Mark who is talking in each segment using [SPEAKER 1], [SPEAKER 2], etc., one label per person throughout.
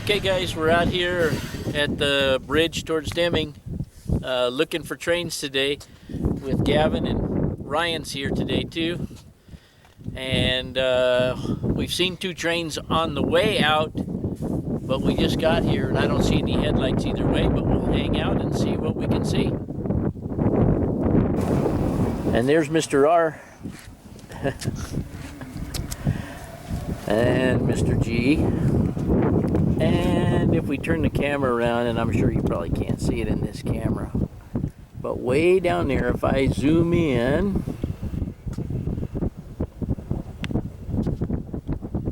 [SPEAKER 1] Okay guys, we're out here at the bridge towards Deming, looking for trains today with Gavin, and Ryan's here today too. And we've seen two trains on the way out, but we just got here and I don't see any headlights either way, but we'll hang out and see what we can see. And there's Mr. R. and Mr. G. And if we turn the camera around, and I'm sure you probably can't see it in this camera, but way down there, if I zoom in,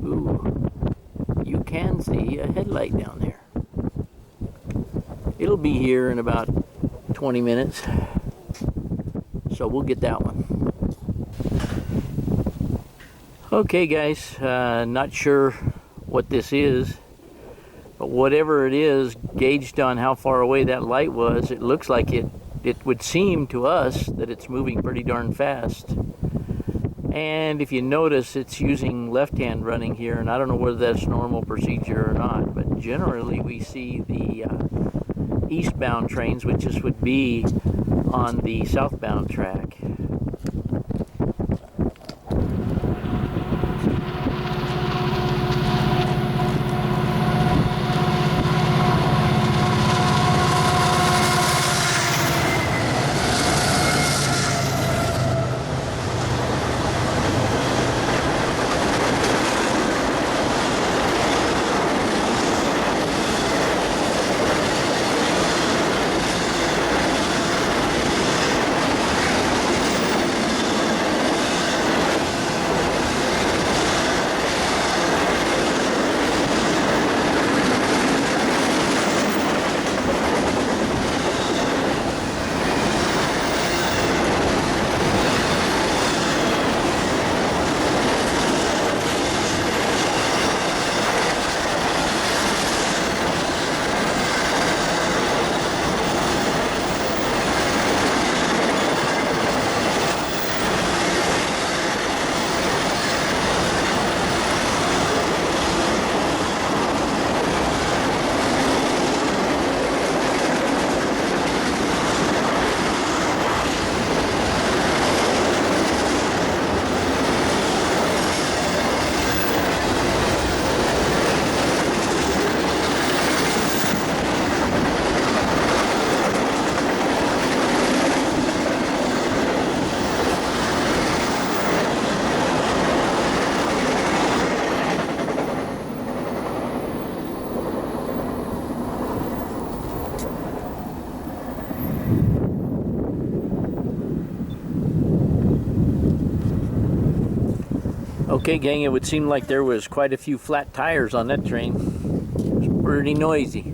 [SPEAKER 1] ooh, you can see a headlight down there. It'll be here in about 20 minutes, so we'll get that one. Okay guys, not sure what this is, but whatever it is, gauged on how far away that light was, it looks like it would seem to us that it's moving pretty darn fast. And if you notice, it's using left-hand running here, and I don't know whether that's normal procedure or not, but generally we see the eastbound trains, which this would be on the southbound track. Okay gang, it would seem like there was quite a few flat tires on that train. It was pretty noisy.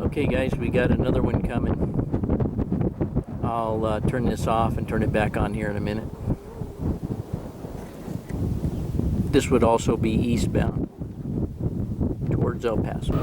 [SPEAKER 1] Okay guys, we got another one coming. I'll turn this off and turn it back on here in a minute. This would also be eastbound towards El Paso.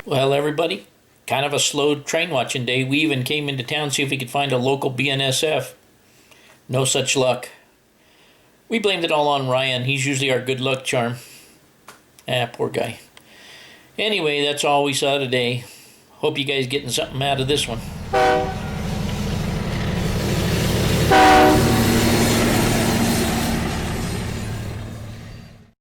[SPEAKER 2] Well, everybody, kind of a slow train watching day. We even came into town to see if we could find a local BNSF. No such luck. We blamed it all on Ryan. He's usually our good luck charm. Poor guy. Anyway, that's all we saw today. Hope you guys getting something out of this one.